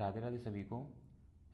राधे राधे सभी को।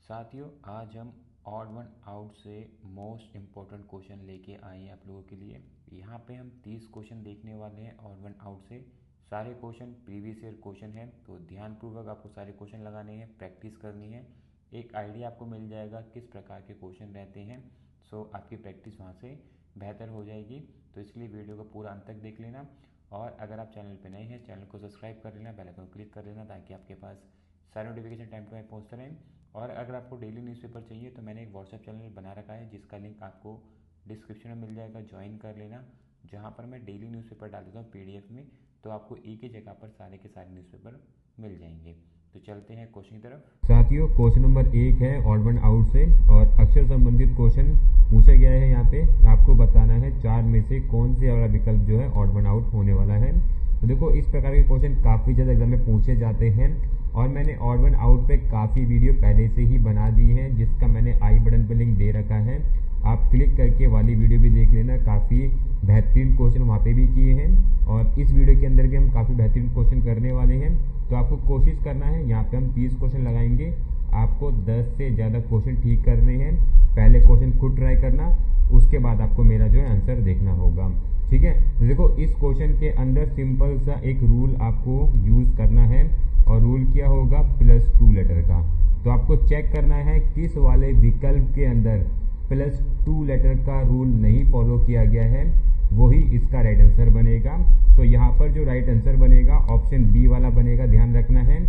साथियों, आज हम ऑड वन आउट से मोस्ट इम्पोर्टेंट क्वेश्चन लेके आए हैं आप लोगों के लिए। यहाँ पे हम 30 क्वेश्चन देखने वाले हैं ऑड वन आउट से। सारे क्वेश्चन प्रीवियस ईयर क्वेश्चन हैं, तो ध्यानपूर्वक आपको सारे क्वेश्चन लगाने हैं, प्रैक्टिस करनी है। एक आइडिया आपको मिल जाएगा किस प्रकार के क्वेश्चन रहते हैं। सो आपकी प्रैक्टिस वहाँ से बेहतर हो जाएगी। तो इसलिए वीडियो को पूरा अंत तक देख लेना, और अगर आप चैनल पर नए हैं चैनल को सब्सक्राइब कर लेना, बेल आइकन को क्लिक कर लेना, ताकि आपके पास सारे नोटिफिकेशन टाइम टू टाइम पहुँचते रहें। और अगर आपको डेली न्यूज़पेपर चाहिए तो मैंने एक व्हाट्सएप चैनल बना रखा है, जिसका लिंक आपको डिस्क्रिप्शन में मिल जाएगा, ज्वाइन कर लेना। जहाँ पर मैं डेली न्यूज़पेपर डाल देता हूँ पीडीएफ में, तो आपको एक ही जगह पर सारे के सारे न्यूज़पेपर मिल जाएंगे। तो चलते हैं क्वेश्चन की तरफ। साथियों, क्वेश्चन नंबर 1 है ऑड वन आउट से, और अक्षर संबंधित क्वेश्चन पूछा गया है। यहाँ पे आपको बताना है 4 में से कौन से वाला विकल्प जो है ऑड वन आउट होने वाला है। तो देखो, इस प्रकार के क्वेश्चन काफ़ी ज़्यादा एग्जाम में पूछे जाते हैं, और मैंने ऑड वन आउट पे काफ़ी वीडियो पहले से ही बना दी है, जिसका मैंने आई बटन पे लिंक दे रखा है। आप क्लिक करके वाली वीडियो भी देख लेना, काफ़ी बेहतरीन क्वेश्चन वहाँ पे भी किए हैं, और इस वीडियो के अंदर भी हम काफ़ी बेहतरीन क्वेश्चन करने वाले हैं। तो आपको कोशिश करना है, यहाँ पे हम 30 क्वेश्चन लगाएंगे, आपको 10 से ज़्यादा क्वेश्चन ठीक करने हैं। पहले क्वेश्चन खुद ट्राई करना, उसके बाद आपको मेरा जो है आंसर देखना होगा, ठीक है। तो देखो, इस क्वेश्चन के अंदर सिंपल सा एक रूल आपको यूज़ करना है, और रूल क्या होगा, +2 लेटर का। तो आपको चेक करना है किस वाले विकल्प के अंदर +2 लेटर का रूल नहीं फॉलो किया गया है, वही इसका राइट आंसर बनेगा। तो यहाँ पर जो राइट आंसर बनेगा ऑप्शन बी वाला बनेगा, ध्यान रखना है।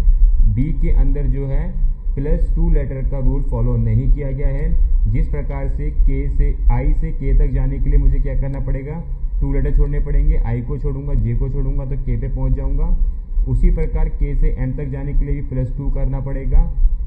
बी के अंदर जो है +2 लेटर का रूल फॉलो नहीं किया गया है। जिस प्रकार से के से आई से के तक जाने के लिए मुझे क्या करना पड़ेगा, 2 लेटर छोड़ने पड़ेंगे। आई को छोड़ूंगा, जे को छोड़ूंगा तो के पे पहुँच जाऊँगा। उसी प्रकार के से एम तक जाने के लिए भी +2 करना पड़ेगा,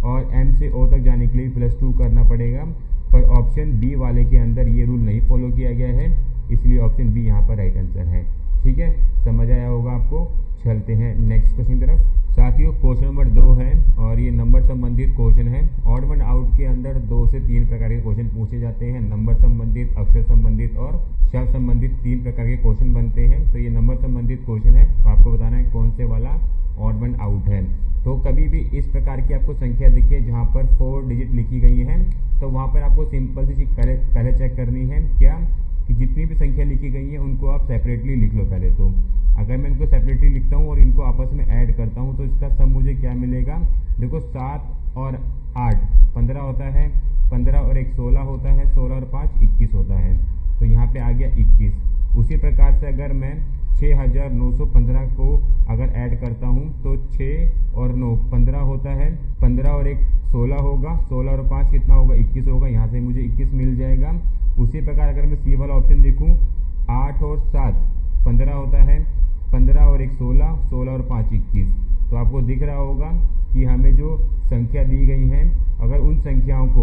और एम से ओ तक जाने के लिए भी +2 करना पड़ेगा। पर ऑप्शन बी वाले के अंदर ये रूल नहीं फॉलो किया गया है, इसलिए ऑप्शन बी यहाँ पर राइट आंसर है, ठीक है। समझ आया होगा आपको। चलते हैं नेक्स्ट क्वेश्चन की तरफ। साथियों, क्वेश्चन नंबर 2 है, और ये नंबर संबंधित क्वेश्चन है। ऑड वन आउट के अंदर 2 से 3 प्रकार के क्वेश्चन पूछे जाते हैं। नंबर संबंधित, अक्षर संबंधित और शब्द संबंधित 3 प्रकार के क्वेश्चन बनते हैं। तो ये नंबर संबंधित क्वेश्चन है, तो आपको बताना है कौन से वाला ऑड वन आउट है। तो कभी भी इस प्रकार की आपको संख्या दिखे जहाँ पर 4 डिजिट लिखी गई है, तो वहाँ पर आपको सिंपल सी चीज़ पहले चेक करनी है, क्या कि जितनी भी संख्या लिखी गई है उनको आप सेपरेटली लिख लो पहले। तो अगर मैं इनको सेपरेटली लिखता हूँ और इनको आपस में ऐड करता हूँ, तो इसका सम मुझे क्या मिलेगा। देखो, 7 और 8 15 होता है, 15 और 1 16 होता है, 16 और 5 21 होता है। तो यहाँ पे आ गया 21। उसी प्रकार से अगर मैं 6915 को अगर ऐड करता हूँ, तो 6 और 9 15 होता है, 15 और 1 16 होगा, 16 और 5 कितना होगा, 21 होगा। यहाँ से मुझे 21 मिल जाएगा। उसी प्रकार अगर मैं सी वाला ऑप्शन देखूँ, 8 और 7 15 होता है, 15 और 1 16, 16 और 5 21। तो आपको दिख रहा होगा कि हमें जो संख्या दी गई हैं, अगर उन संख्याओं को,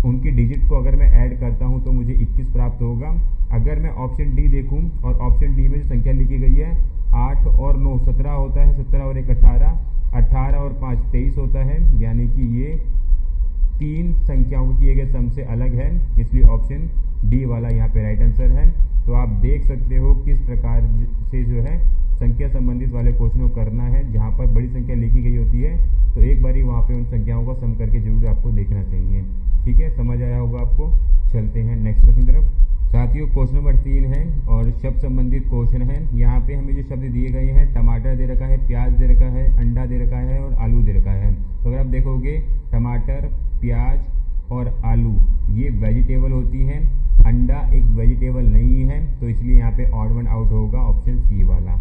उनकी डिजिट को अगर मैं ऐड करता हूं, तो मुझे 21 प्राप्त होगा। अगर मैं ऑप्शन डी देखूं, और ऑप्शन डी में जो संख्या लिखी गई है 8 और 9 17 होता है, 17 और 1 18, 18 और 5 23 होता है। यानी कि ये 3 संख्याओं को किए गए सम से अलग है, इसलिए ऑप्शन डी वाला यहाँ पे राइट आंसर है। तो आप देख सकते हो किस प्रकार से जो है संख्या संबंधित वाले क्वेश्चन को करना है। जहाँ पर बड़ी संख्या लिखी गई होती है, तो एक बारी वहाँ पे उन संख्याओं को सम करके जरूर आपको देखना चाहिए, ठीक है। समझ आया होगा आपको। चलते हैं नेक्स्ट क्वेश्चन की तरफ। साथियों, क्वेश्चन नंबर 3 है, और शब्द संबंधित क्वेश्चन है। यहाँ पे हमें जो शब्द दिए गए हैं, टमाटर दे रखा है, प्याज दे रखा है, अंडा दे रखा है, और आलू दे रखा है। तो अगर आप देखोगे, टमाटर, प्याज और आलू ये वेजिटेबल होती हैं, अंडा एक वेजिटेबल नहीं है, तो इसलिए यहाँ पे ऑड वन आउट होगा ऑप्शन सी वाला।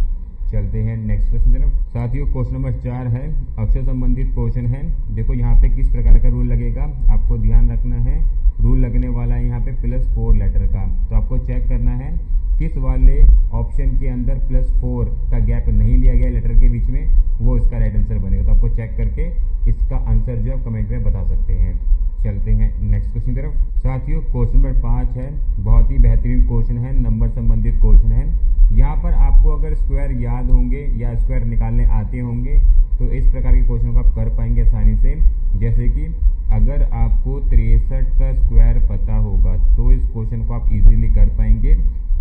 चलते हैं नेक्स्ट क्वेश्चन की तरफ। साथियों, क्वेश्चन नंबर 4 है, अक्षर संबंधित क्वेश्चन है। देखो, यहाँ पे किस प्रकार का रूल लगेगा, आपको ध्यान रखना है। रूल लगने वाला है यहाँ पे +4 लेटर का। तो आपको चेक करना है किस वाले ऑप्शन के अंदर +4 का गैप नहीं लिया गया लेटर के बीच में, वो इसका राइट आंसर बनेगा। तो आपको चेक करके इसका आंसर जो आप कमेंट में बता सकते हैं। चलते हैं नेक्स्ट क्वेश्चन की तरफ। साथियों, क्वेश्चन नंबर 5 है, बहुत ही बेहतरीन क्वेश्चन है, नंबर संबंधित क्वेश्चन है। यहाँ पर आपको अगर स्क्वायर याद होंगे या स्क्वायर निकालने आते होंगे, तो इस प्रकार के क्वेश्चन को आप कर पाएंगे आसानी से। जैसे कि अगर आपको 63 का स्क्वायर पता होगा, तो इस क्वेश्चन को आप इजीली कर पाएंगे।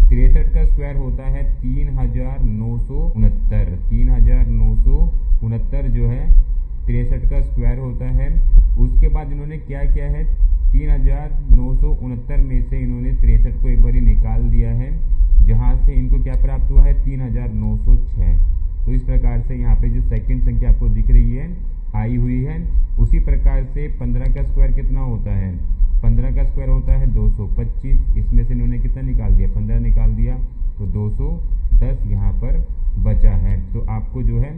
63 का स्क्वायर होता है 3969। 3969 जो है 63 का स्क्वायर होता है। उसके बाद इन्होंने क्या किया है, 3969 में से इन्होंने 63 को एक बार निकाल दिया है, जहाँ से इनको क्या प्राप्त हुआ है 3906। तो इस प्रकार से यहाँ पे जो सेकंड संख्या आपको दिख रही है आई हुई है। उसी प्रकार से 15 का स्क्वायर कितना होता है, 15 का स्क्वायर होता है 225। इसमें से इन्होंने कितना निकाल दिया, 15 निकाल दिया, तो 210 यहाँ पर बचा है। तो आपको जो है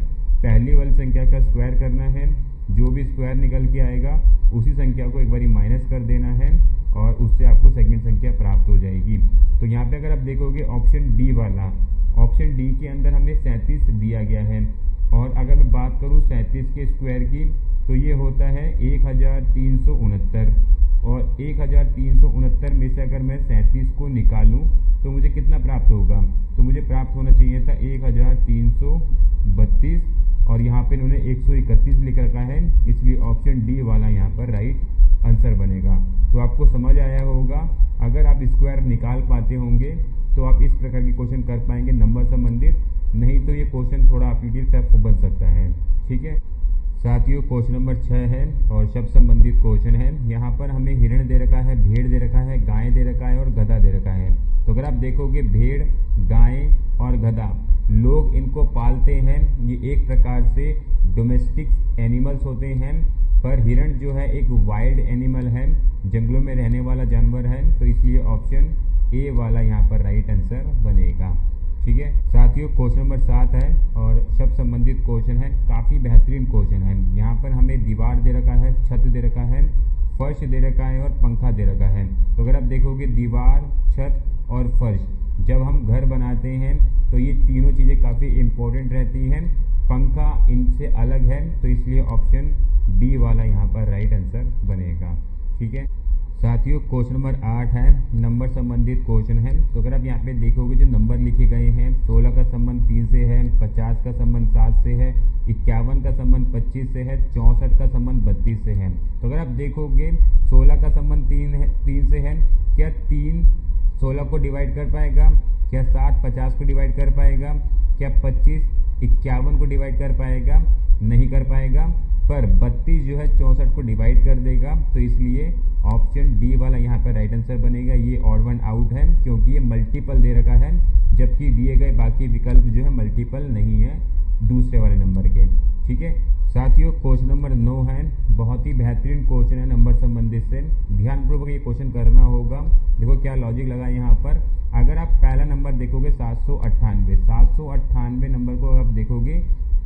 पहली वाली संख्या का स्क्वायर करना है, जो भी स्क्वायर निकल के आएगा उसी संख्या को एक बारी माइनस कर देना है और उससे आपको सेकंड संख्या प्राप्त हो जाएगी। तो यहाँ पे अगर आप देखोगे ऑप्शन डी वाला, ऑप्शन डी के अंदर हमें 37 दिया गया है। और अगर मैं बात करूँ 37 के स्क्वायर की, तो ये होता है 1369। और 1369 में से अगर मैं 37 को निकालूं तो मुझे कितना प्राप्त होगा, तो मुझे प्राप्त होना चाहिए था 1332। और यहाँ पे इन्होंने 131 लिख रखा है, इसलिए ऑप्शन डी वाला यहाँ पर राइट आंसर बनेगा। तो आपको समझ आया होगा, अगर आप स्क्वायर निकाल पाते होंगे तो आप इस प्रकार के क्वेश्चन कर पाएंगे नंबर संबंधित, नहीं तो ये क्वेश्चन थोड़ा आपके लिए टफ बन सकता है। ठीक है साथियों, क्वेश्चन नंबर 6 है और शब्द संबंधित क्वेश्चन है। यहाँ पर हमें हिरण दे रखा है, भेड़ दे रखा है, गाय दे रखा है और गधा दे रखा है। तो अगर आप देखोगे भेड़, गाय और गधा, लोग इनको पालते हैं, ये एक प्रकार से डोमेस्टिक एनिमल्स होते हैं। पर हिरण जो है एक वाइल्ड एनिमल है, जंगलों में रहने वाला जानवर है। तो इसलिए ऑप्शन ए वाला यहाँ पर राइट आंसर बनेगा। ठीक है साथियों, क्वेश्चन नंबर 7 है और शब्द संबंधित क्वेश्चन है। काफ़ी बेहतरीन क्वेश्चन है। यहाँ पर हमें दीवार दे रखा है, छत दे रखा है, फर्श दे रखा है और पंखा दे रखा है। तो अगर आप देखोगे दीवार, छत और फर्श, जब हम घर बनाते हैं तो ये तीनों चीज़ें काफ़ी इम्पोर्टेंट रहती हैं। पंखा इनसे अलग है, तो इसलिए ऑप्शन डी वाला यहाँ पर राइट आंसर बनेगा। ठीक है साथियों, क्वेश्चन नंबर 8 है, नंबर संबंधित क्वेश्चन है। तो अगर आप यहाँ पे देखोगे जो नंबर लिखे गए हैं, 16 का संबंध 3 से है, 50 का संबंध 7 से है, 51 का संबंध 25 से है, 64 का संबंध 32 से है। तो अगर आप देखोगे 16 का संबंध 3 से है, क्या 3 16 को डिवाइड कर पाएगा, क्या 7 50 को डिवाइड कर पाएगा, क्या 25 51 को डिवाइड कर पाएगा, नहीं कर पाएगा। पर 32 जो है 64 को डिवाइड कर देगा। तो इसलिए ऑप्शन डी वाला यहाँ पर राइट आंसर बनेगा। ये ऑड वन आउट है क्योंकि ये मल्टीपल दे रखा है, जबकि दिए गए बाकी विकल्प जो है मल्टीपल नहीं है दूसरे वाले नंबर के। ठीक है साथियों, क्वेश्चन नंबर 9 है, बहुत ही बेहतरीन क्वेश्चन है नंबर संबंधित से। ध्यानपूर्वक ये क्वेश्चन करना होगा। देखो क्या लॉजिक लगा यहाँ पर। अगर आप पहला नंबर देखोगे 798 नंबर को आप देखोगे,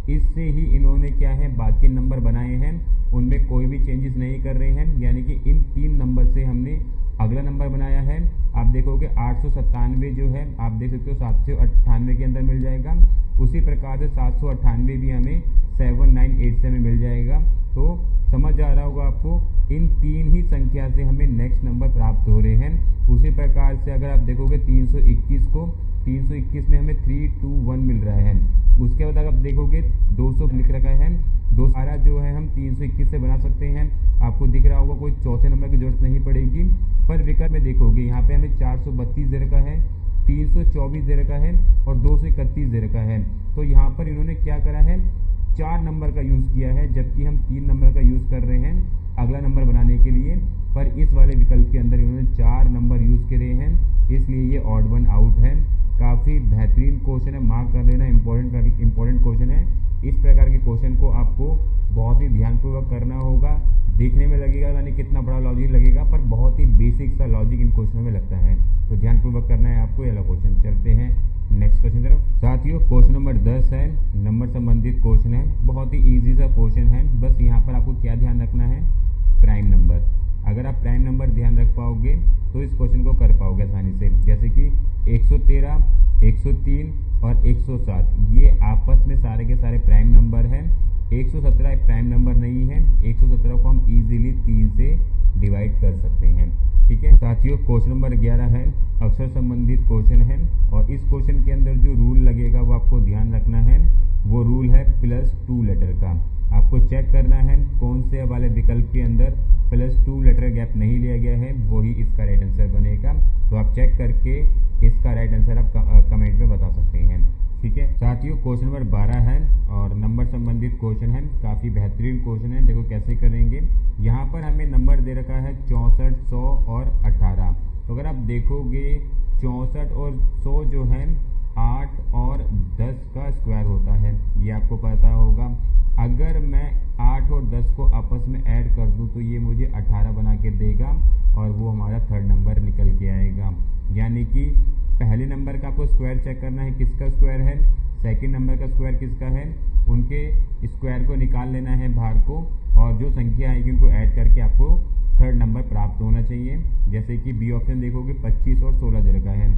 इससे ही इन्होंने क्या है बाकी नंबर बनाए हैं, उनमें कोई भी चेंजेस नहीं कर रहे हैं। यानी कि इन 3 नंबर से हमने अगला नंबर बनाया है। आप देखोगे 897 जो है, आप देख सकते हो 798 के अंदर मिल जाएगा। उसी प्रकार से 798 भी हमें 7987 में मिल जाएगा। तो समझ आ रहा होगा आपको, इन 3 ही संख्या से हमें नेक्स्ट नंबर प्राप्त हो रहे हैं। उसी प्रकार से अगर आप देखोगे 321 को, 321 में हमें 321 मिल रहा है। उसके बाद अगर आप देखोगे 200 लिख रखा है, 212 जो है हम 321 से बना सकते हैं। आपको दिख रहा होगा कोई चौथे नंबर की जरूरत नहीं पड़ेगी। पर विकल्प में देखोगे यहाँ पे हमें 432 दे रखा है, 324 दे रखा है और 231 दे रखा है। तो यहाँ पर इन्होंने क्या करा है, 4 नंबर का यूज़ किया है, जबकि हम 3 नंबर का यूज़ कर रहे हैं अगला नंबर बनाने के लिए। पर इस वाले विकल्प के अंदर इन्होंने 4 नंबर यूज़ करे हैं, इसलिए ये ऑड वन आउट है। काफ़ी बेहतरीन क्वेश्चन है, मार्क कर लेना, इंपॉर्टेंट क्वेश्चन है। इस प्रकार के क्वेश्चन को आपको बहुत ही ध्यानपूर्वक करना होगा। देखने में लगेगा यानी कितना बड़ा लॉजिक लगेगा, पर बहुत ही बेसिक सा लॉजिक इन क्वेश्चनों में लगता है। तो ध्यानपूर्वक करना है आपको। ये क्वेश्चन चलते हैं नेक्स्ट क्वेश्चन तरफ। साथियों, क्वेश्चन नंबर 10 है, नंबर संबंधित क्वेश्चन है। बहुत ही ईजी सा क्वेश्चन है। बस यहाँ पर आपको क्या ध्यान रखना है, प्राइम नंबर। अगर आप प्राइम नंबर ध्यान रख पाओगे तो इस क्वेश्चन को कर पाओगे आसानी से। जैसे कि 113, 103 और 107 ये आपस में सारे के सारे प्राइम नंबर हैं। 117 एक प्राइम नंबर नहीं है। 117 को हम इजीली 3 से डिवाइड कर सकते हैं। ठीक है साथियों, क्वेश्चन नंबर 11 है, अक्षर संबंधित क्वेश्चन है। और इस क्वेश्चन के अंदर जो रूल लगेगा वो आपको ध्यान रखना है। वो रूल है +2 लेटर का। आपको चेक करना है कौन से वाले विकल्प के अंदर +2 लेटर गैप नहीं लिया गया है, वही इसका राइट आंसर बनेगा। तो आप चेक करके इसका राइट आंसर आप कमेंट में बता सकते हैं। ठीक है साथियों, क्वेश्चन नंबर 12 है और नंबर संबंधित क्वेश्चन है, काफ़ी बेहतरीन क्वेश्चन है। देखो कैसे करेंगे। यहाँ पर हमें नंबर दे रखा है 64, 100 और 18। तो अगर आप देखोगे 64 और 100 जो है 8 और 10 का स्क्वायर होता है, ये आपको पता होगा। अगर मैं 8 और 10 को आपस में ऐड कर दूं तो ये मुझे 18 बना के देगा और वो हमारा थर्ड नंबर निकल के आएगा। यानी कि पहले नंबर का आपको स्क्वायर चेक करना है, किसका स्क्वायर है, सेकंड नंबर का स्क्वायर किसका है, उनके स्क्वायर को निकाल लेना है बाहर को, और जो संख्या आएगी उनको ऐड करके आपको थर्ड नंबर प्राप्त होना चाहिए। जैसे कि बी ऑप्शन देखोगे 25 और 16 दे रखा है।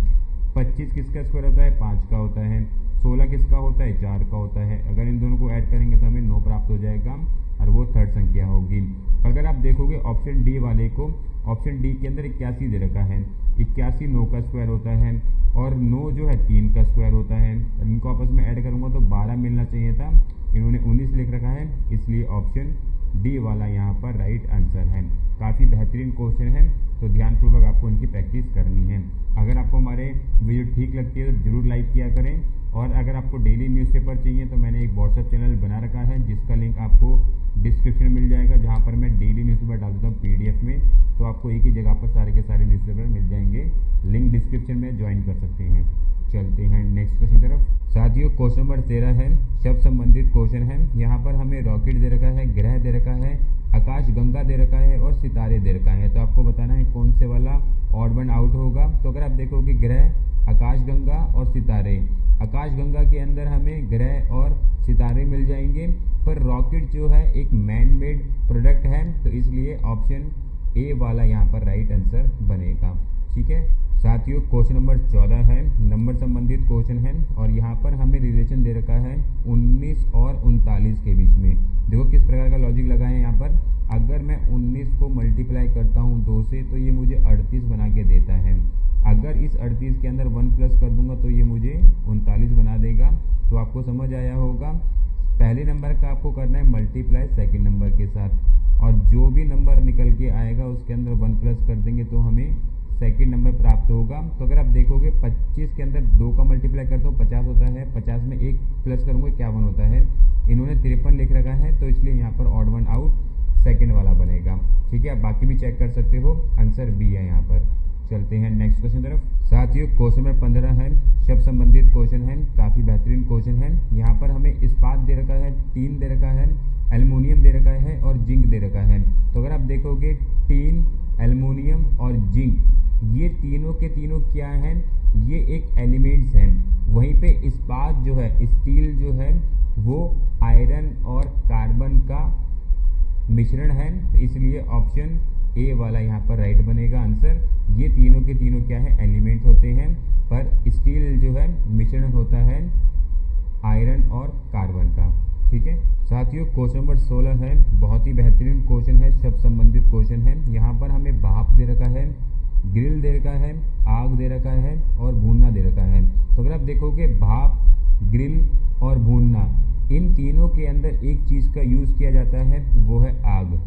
25 किसका स्क्वायर होता है, 5 का होता है। 16 किसका होता है, 4 का होता है। अगर इन दोनों को ऐड करेंगे तो हमें 9 प्राप्त हो जाएगा और वो थर्ड संख्या होगी। अगर आप देखोगे ऑप्शन डी वाले को, ऑप्शन डी के अंदर 81 दे रखा है। 81 9 का स्क्वायर होता है और 9 जो है 3 का स्क्वायर होता है। इनको आपस में ऐड करूँगा तो 12 मिलना चाहिए था, इन्होंने 19 लिख रखा है, इसलिए ऑप्शन डी वाला यहाँ पर राइट आंसर है। काफ़ी बेहतरीन क्वेश्चन है, तो ध्यानपूर्वक आपको इनकी प्रैक्टिस करनी है। अगर आपको हमारे वीडियो ठीक लगती है तो ज़रूर लाइक किया करें, और अगर आपको डेली न्यूज़पेपर चाहिए तो मैंने एक व्हाट्सएप चैनल बना रखा है जिसका लिंक आपको डिस्क्रिप्शन में मिल जाएगा, जहाँ पर मैं डेली न्यूज़पेपर डाल देता हूँ PDF में, तो आपको एक ही जगह पर सारे के सारे न्यूज़पेपर मिल जाएंगे। लिंक डिस्क्रिप्शन में ज्वाइन कर सकते हैं। चलते हैं नेक्स्ट क्वेश्चन तरफ। साथियों क्वेश्चन नंबर 13 है, शब्द संबंधित क्वेश्चन है। यहाँ पर हमें रॉकेट दे रखा है, ग्रह दे रखा है, आकाश गंगा दे रखा है और सितारे दे रखा है। तो आपको बताना है कौन से वाला ऑड वन आउट होगा। तो अगर आप देखोगे ग्रह, आकाश गंगा और सितारे, आकाश गंगा के अंदर हमें ग्रह और सितारे मिल जाएंगे, पर रॉकेट जो है एक मैन मेड प्रोडक्ट है, तो इसलिए ऑप्शन ए वाला यहाँ पर राइट आंसर बनेगा। ठीक है साथियों, क्वेश्चन नंबर 14 है, नंबर संबंधित क्वेश्चन है, और यहाँ पर हमें रिलेशन दे रखा है 19 और 39 के बीच में। देखो किस प्रकार का लॉजिक लगा है यहाँ पर। अगर मैं 19 को मल्टीप्लाई करता हूँ 2 से तो ये मुझे 38 बना के देता है। अगर इस 38 के अंदर 1 प्लस कर दूंगा तो ये मुझे 39 बना देगा। तो आपको समझ आया होगा, पहले नंबर का आपको करना है मल्टीप्लाई सेकंड नंबर के साथ, और जो भी नंबर निकल के आएगा उसके अंदर 1 प्लस कर देंगे तो हमें सेकंड नंबर प्राप्त होगा। तो अगर आप देखोगे 25 के अंदर 2 का मल्टीप्लाई करता हूँ 50 होता है, 50 में 1 प्लस करूँगा 51 होता है। इन्होंने 53 लिख रखा है, तो इसलिए यहाँ पर ऑड वन आउट सेकंड वाला बनेगा। ठीक है, आप बाकी भी चेक कर सकते हो, आंसर बी है यहाँ पर। चलते हैं नेक्स्ट क्वेश्चन तरफ। साथियों क्वेश्चन नंबर 15 है, शब्द संबंधित क्वेश्चन है, काफ़ी बेहतरीन क्वेश्चन है। यहाँ पर हमें इस्पात दे रखा है, टीन दे रखा है, एल्युमिनियम दे रखा है और जिंक दे रखा है। तो अगर आप देखोगे टीन, एल्युमिनियम और जिंक, ये तीनों के तीनों क्या हैं, ये एक एलिमेंट्स हैं। वहीं पे इस्पात जो है, स्टील जो है, वो आयरन और कार्बन का मिश्रण है, तो इसलिए ऑप्शन ए वाला यहाँ पर राइट बनेगा आंसर। ये तीनों के तीनों क्या है, एलिमेंट होते हैं, पर स्टील जो है मिश्रण होता है आयरन और कार्बन का। ठीक है साथियों, क्वेश्चन नंबर 16 है, बहुत ही बेहतरीन क्वेश्चन है, शब्द संबंधित क्वेश्चन है। यहाँ पर हमें भाप दे रखा है, ग्रिल दे रखा है, आग दे रखा है और भूनना दे रखा है। तो अगर आप देखोगे भाप, ग्रिल और भूनना, इन तीनों के अंदर एक चीज़ का यूज़ किया जाता है, वो है आग।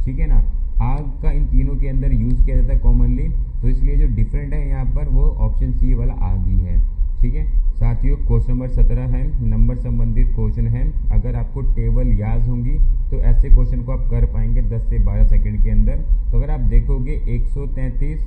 ठीक है ना, आग का इन तीनों के अंदर यूज़ किया जाता है कॉमनली, तो इसलिए जो डिफरेंट है यहाँ पर वो ऑप्शन सी वाला आग ही है। ठीक है साथियों, क्वेश्चन नंबर 17 है, नंबर संबंधित क्वेश्चन है। अगर आपको टेबल याद होंगी तो ऐसे क्वेश्चन को आप कर पाएंगे 10 से 12 सेकंड के अंदर। तो अगर आप देखोगे 133,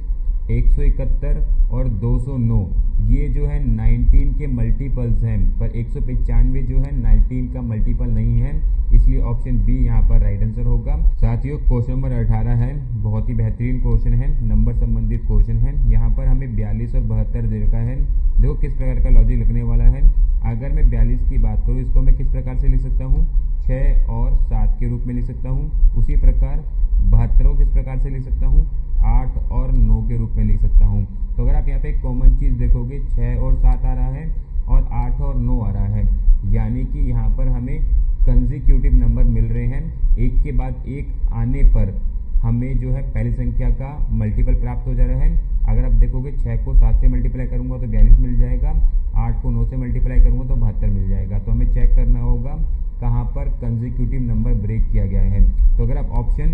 171 और 209, ये जो है 19 के मल्टीपल्स हैं, पर 195 जो है 19 का मल्टीपल नहीं है, इसलिए ऑप्शन बी यहाँ पर राइट आंसर होगा। साथियों क्वेश्चन नंबर 18 है, बहुत ही बेहतरीन क्वेश्चन है, नंबर संबंधित क्वेश्चन है। यहाँ पर हमें 42 और 72 दे रखा है। देखो किस प्रकार का लॉजिक लगने वाला है। अगर मैं 42 की बात करूँ, इसको मैं किस प्रकार से लिख सकता हूँ, 6 और 7 के रूप में लिख सकता हूँ। उसी प्रकार 72 को किस प्रकार से लिख सकता हूँ, 8 और 9 के रूप में लिख सकता हूँ। तो अगर आप यहाँ पे एक कॉमन चीज़ देखोगे, 6 और 7 आ रहा है और 8 और 9 आ रहा है, यानी कि यहाँ पर हमें कंसेक्यूटिव नंबर मिल रहे हैं। एक के बाद एक आने पर हमें जो है पहली संख्या का मल्टीपल प्राप्त हो जा रहा है। अगर आप देखोगे 6 को 7 से मल्टीप्लाई करूँगा तो 42 मिल जाएगा, 8 को 9 से मल्टीप्लाई करूँगा तो 72 मिल जाएगा। तो हमें चेक करना होगा कहाँ पर कंसेक्यूटिव नंबर ब्रेक किया गया है। तो अगर आप ऑप्शन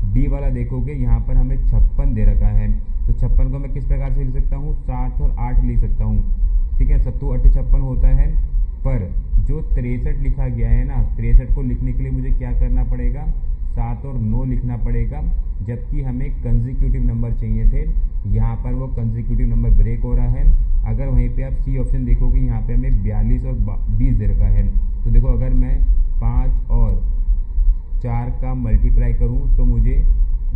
डी वाला देखोगे, यहाँ पर हमें 56 दे रखा है, तो 56 को मैं किस प्रकार से लिख सकता हूँ, 7 और 8 लिख सकता हूँ। ठीक है, 7 8 56 होता है, पर जो 63 लिखा गया है ना, 63 को लिखने के लिए मुझे क्या करना पड़ेगा, 7 और 9 लिखना पड़ेगा, जबकि हमें कंसेक्यूटिव नंबर चाहिए थे। यहाँ पर वो कंसेक्यूटिव नंबर ब्रेक हो रहा है। अगर वहीं पे आप सी ऑप्शन देखोगे, यहाँ पे हमें 42 और 20 दे रखा है। तो देखो अगर मैं 5 और 4 का मल्टीप्लाई करूँ तो मुझे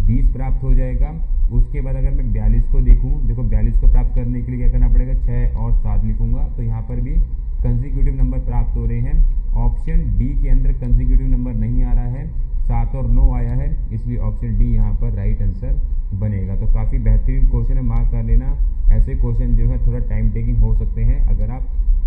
20 प्राप्त हो जाएगा। उसके बाद अगर मैं 42 को देखूँ, देखो 42 को प्राप्त करने के लिए क्या करना पड़ेगा, 6 और 7 लिखूंगा, तो यहाँ पर भी कंसेक्यूटिव नंबर प्राप्त हो रहे हैं। ऑप्शन डी के अंदर कंसेक्यूटिव नंबर नहीं आ रहा है, 7 और 9 आया है, इसलिए ऑप्शन डी यहाँ पर राइट आंसर बनेगा। तो काफ़ी बेहतरीन क्वेश्चन है, मार्क कर लेना। ऐसे क्वेश्चन जो है थोड़ा टाइम टेकिंग हो सकते हैं अगर आप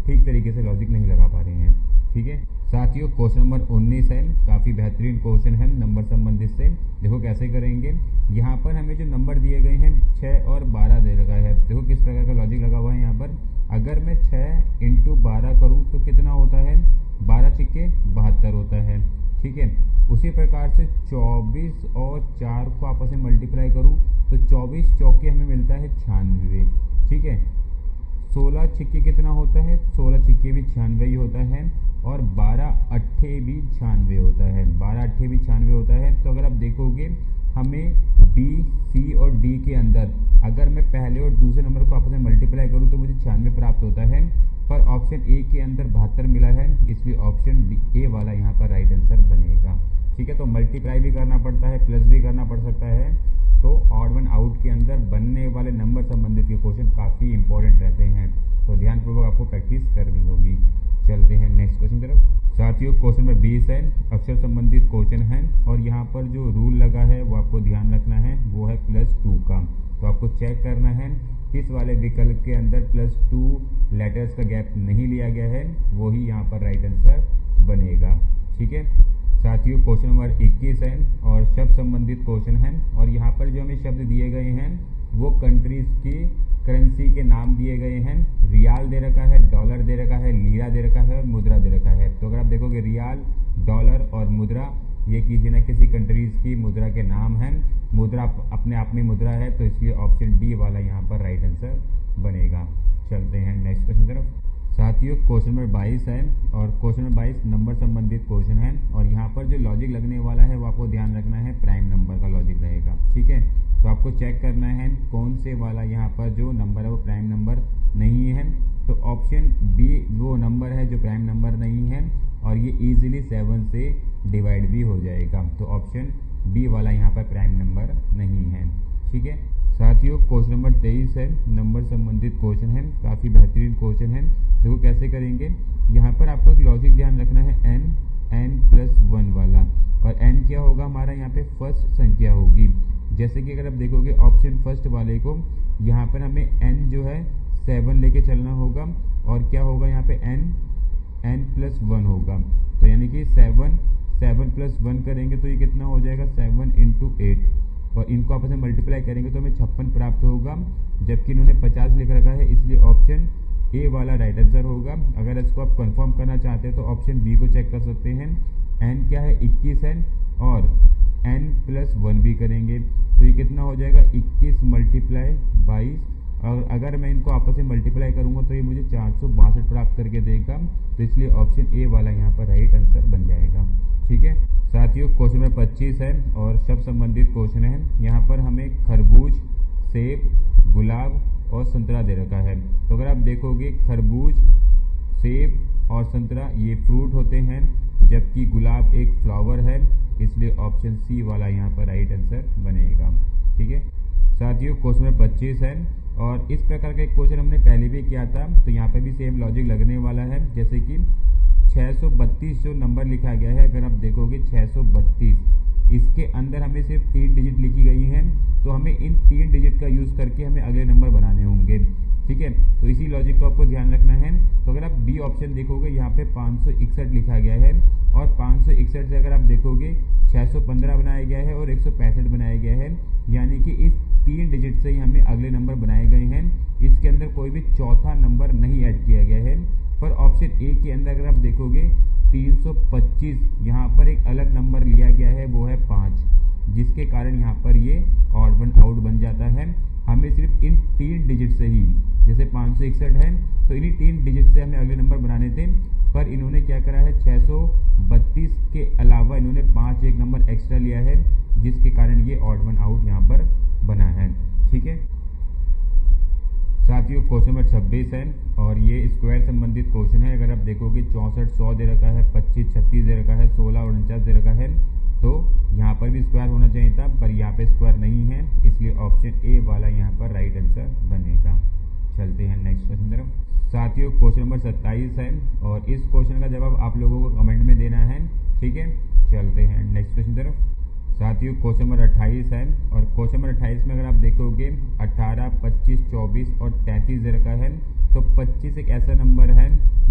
ठीक तरीके से लॉजिक नहीं लगा पा रहे हैं। ठीक है साथियों, क्वेश्चन नंबर 19 है, काफ़ी बेहतरीन क्वेश्चन है नंबर संबंधित से। देखो कैसे करेंगे, यहाँ पर हमें जो नंबर दिए गए हैं 6 और 12 दे रखा है। देखो किस प्रकार का लॉजिक लगा हुआ है यहाँ पर। अगर मैं 6 × 12 करूँ तो कितना होता है, 12 छिक्के 72 होता है। ठीक है, उसी प्रकार से 24 और 4 को आपस में मल्टीप्लाई करूँ तो 24 चौके हमें मिलता है 96। ठीक है, 16 छिक्के कितना होता है, 16 छिक्के भी 96 ही होता है, और 12 अट्ठे भी 96 होता है, 12 अट्ठे भी 96 होता है। तो अगर आप देखोगे हमें बी, सी और डी के अंदर अगर मैं पहले और दूसरे नंबर को आपस में मल्टीप्लाई करूँ तो मुझे 96 प्राप्त होता है, पर ऑप्शन ए के अंदर 72 मिला है, इसलिए ऑप्शन ए वाला यहाँ पर राइट आंसर बनेगा। ठीक है, तो मल्टीप्लाई भी करना पड़ता है, प्लस भी करना पड़ सकता है। तो ऑड वन आउट के अंदर बनने वाले नंबर संबंधित के क्वेश्चन काफ़ी इंपॉर्टेंट रहते हैं, तो ध्यानपूर्वक आपको प्रैक्टिस करनी होगी। चलते हैं नेक्स्ट क्वेश्चन तरफ। साथियों क्वेश्चन नंबर 20 है, अक्षर संबंधित क्वेश्चन है, और यहाँ पर जो रूल लगा है वो आपको ध्यान रखना है, वो है +2 का। तो आपको चेक करना है किस वाले विकल्प के अंदर +2 लेटर्स का गैप नहीं लिया गया है, वही यहाँ पर राइट आंसर बनेगा। ठीक है साथियों, क्वेश्चन नंबर 21 है और शब्द संबंधित क्वेश्चन है, और यहाँ पर जो हमें शब्द दिए गए हैं वो कंट्रीज की करेंसी के नाम दिए गए हैं। रियाल दे रखा है, डॉलर दे रखा है, लीरा दे रखा है और मुद्रा दे रखा है। तो अगर आप देखोगे रियाल, डॉलर और मुद्रा, ये किसी न किसी कंट्रीज की मुद्रा के नाम हैं। मुद्रा अपने आप में मुद्रा है, तो इसलिए ऑप्शन डी वाला यहाँ पर राइट आंसर बनेगा। चलते हैं नेक्स्ट क्वेश्चन तरफ। साथियों क्वेश्चन नंबर 22 है, और क्वेश्चन नंबर 22 नंबर संबंधित क्वेश्चन है, और यहाँ पर जो लॉजिक लगने वाला है वो आपको ध्यान रखना है, प्राइम नंबर का लॉजिक रहेगा। ठीक है, तो आपको चेक करना है कौन से वाला यहाँ पर जो नंबर है वो प्राइम नंबर नहीं है। तो ऑप्शन बी वो नंबर है जो प्राइम नंबर नहीं है, और ये इजीली 7 से डिवाइड भी हो जाएगा। तो ऑप्शन बी वाला यहाँ पर प्राइम नंबर नहीं है। ठीक है साथियों, क्वेश्चन नंबर 23 है, नंबर संबंधित क्वेश्चन है, काफ़ी बेहतरीन क्वेश्चन है। देखो कैसे करेंगे, यहाँ पर आपको एक लॉजिक ध्यान रखना है, n+1 वाला, और n क्या होगा हमारा यहाँ पे फर्स्ट संख्या होगी। जैसे कि अगर आप देखोगे ऑप्शन फर्स्ट वाले को, यहाँ पर हमें n जो है 7 लेके चलना होगा, और क्या होगा यहाँ पे n+1 होगा। तो यानी कि 7 + 1 करेंगे तो ये कितना हो जाएगा, 7 × 8, और इनको आपस में मल्टीप्लाई करेंगे तो हमें 56 प्राप्त होगा, जबकि इन्होंने 50 लिख रखा है, इसलिए ऑप्शन ए वाला राइट आंसर होगा। अगर इसको आप कंफर्म करना चाहते हैं तो ऑप्शन बी को चेक कर सकते हैं। n क्या है, 21 है, और n+1 भी करेंगे तो ये कितना हो जाएगा, 21 × 22, और अगर मैं इनको आपस में मल्टीप्लाई करूंगा तो ये मुझे 462 प्राप्त करके देगा, तो इसलिए ऑप्शन ए वाला यहाँ पर राइट आंसर बन जाएगा। ठीक है साथियों, क्वेश्चन नंबर 25 है और शब्द संबंधित क्वेश्चन है। यहाँ पर हमें खरबूज, सेब, गुलाब और संतरा दे रखा है। तो अगर आप देखोगे खरबूज, सेब और संतरा ये फ्रूट होते हैं, जबकि गुलाब एक फ्लावर है, इसलिए ऑप्शन सी वाला यहाँ पर राइट आंसर बनेगा। ठीक है साथियों, क्वेश्चन नंबर 25 है, और इस प्रकार का एक क्वेश्चन हमने पहले भी किया था, तो यहाँ पर भी सेम लॉजिक लगने वाला है। जैसे कि 632 जो नंबर लिखा गया है, अगर आप देखोगे 632, इसके अंदर हमें सिर्फ 3 डिजिट लिखी गई हैं, तो हमें इन 3 डिजिट का यूज़ करके हमें अगले नंबर बनाने होंगे। ठीक है, तो इसी लॉजिक को आपको ध्यान रखना है। तो अगर आप बी ऑप्शन देखोगे, यहाँ पे 561 लिखा गया है, और 561 से अगर आप देखोगे 615 बनाया गया है और 165 बनाया गया है, यानी कि इस 3 डिजिट से ही हमें अगले नंबर बनाए गए हैं। इसके अंदर कोई भी चौथा नंबर नहीं ऐड किया गया है। पर ऑप्शन ए के अंदर अगर आप देखोगे 325, यहाँ पर एक अलग नंबर लिया गया है, वो है 5, जिसके कारण यहाँ पर ये ऑड वन आउट बन जाता है। हमें सिर्फ इन 3 डिजिट से ही, जैसे 561 है तो इन्हीं 3 डिजिट से हमें अगले नंबर बनाने थे, पर इन्होंने क्या करा है 632 के अलावा इन्होंने 5 एक नंबर एक्स्ट्रा लिया है, जिसके कारण ये ऑड वन आउट यहाँ पर बना है। ठीक है साथियों, क्वेश्चन नंबर 26 है और ये स्क्वायर संबंधित क्वेश्चन है। अगर आप देखोगे 64 100 दे रखा है, 25 36 दे रखा है, 16 49 दे रखा है, तो यहाँ पर भी स्क्वायर होना चाहिए था, पर यहाँ पे स्क्वायर नहीं है, इसलिए ऑप्शन ए वाला यहाँ पर राइट आंसर बनेगा। चलते हैं नेक्स्ट क्वेश्चन तरफ। साथियों क्वेश्चन नंबर 27 है और इस क्वेश्चन का जवाब आप लोगों को कमेंट में देना है। ठीक है, चलते हैं नेक्स्ट क्वेश्चन तरफ। साथियों क्वेश्चन नंबर 28 है और क्वेश्चन नंबर 28 में अगर आप देखोगे 18 25 24 और 33 दे रखा है, तो 25 एक ऐसा नंबर है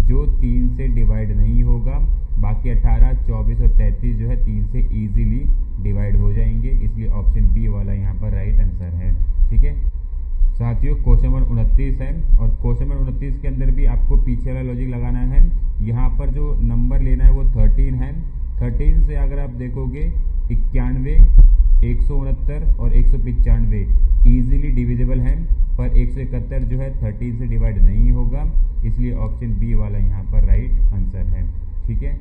जो 3 से डिवाइड नहीं होगा, बाकी 18 24 और 33 जो है 3 से इजीली डिवाइड हो जाएंगे, इसलिए ऑप्शन बी वाला यहाँ पर राइट आंसर है। ठीक है साथियों क्वेश्चन नंबर 29 है और क्वेश्चन नंबर 29 के अंदर भी आपको पीछे वाला लॉजिक लगाना है। यहाँ पर जो नंबर लेना है वो 13 है। 13 से अगर आप देखोगे 91 169 और 195 इजीली डिविजिबल है, पर 171 जो है 13 से डिवाइड नहीं होगा, इसलिए ऑप्शन बी वाला यहाँ पर राइट आंसर है। ठीक है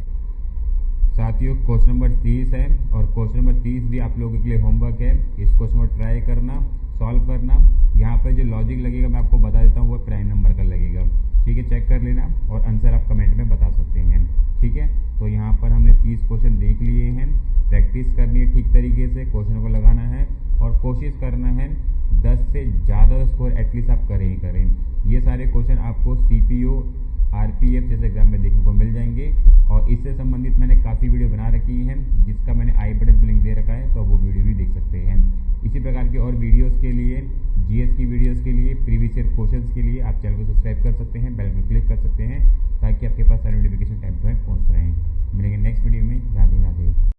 साथियों क्वेश्चन नंबर 30 है और क्वेश्चन नंबर 30 भी आप लोगों के लिए होमवर्क है। इस क्वेश्चन को ट्राई करना, सॉल्व करना। यहाँ पर जो लॉजिक लगेगा मैं आपको बता देता हूँ, वो प्राइम नंबर का लगेगा। ठीक है, चेक कर लेना और आंसर आप कमेंट में बता सकते हैं। ठीक है, तो यहाँ पर हमने 30 क्वेश्चन देख लिए हैं। प्रैक्टिस करनी है ठीक तरीके से, क्वेश्चन को लगाना है और कोशिश करना है 10 से ज़्यादा स्कोर एटलीस्ट आप करें ही करें। ये सारे क्वेश्चन आपको CPO RPF जैसे एग्जाम में देखने को मिल जाएंगे और इससे संबंधित मैंने काफ़ी वीडियो बना रखी हैं, जिसका मैंने आई बटन पर लिंक दे रखा है, तो वो वीडियो भी देख सकते हैं। इसी प्रकार की और वीडियोस के लिए, GS की वीडियोस के लिए, प्रीवियस ईयर क्वेश्चंस के लिए आप चैनल को सब्सक्राइब कर सकते हैं, बेल को क्लिक कर सकते हैं, ताकि आपके पास सारी नोटिफिकेशन टाइम पर पहुँच रहे हैं। मिलेंगे नेक्स्ट वीडियो में। राधे राधे।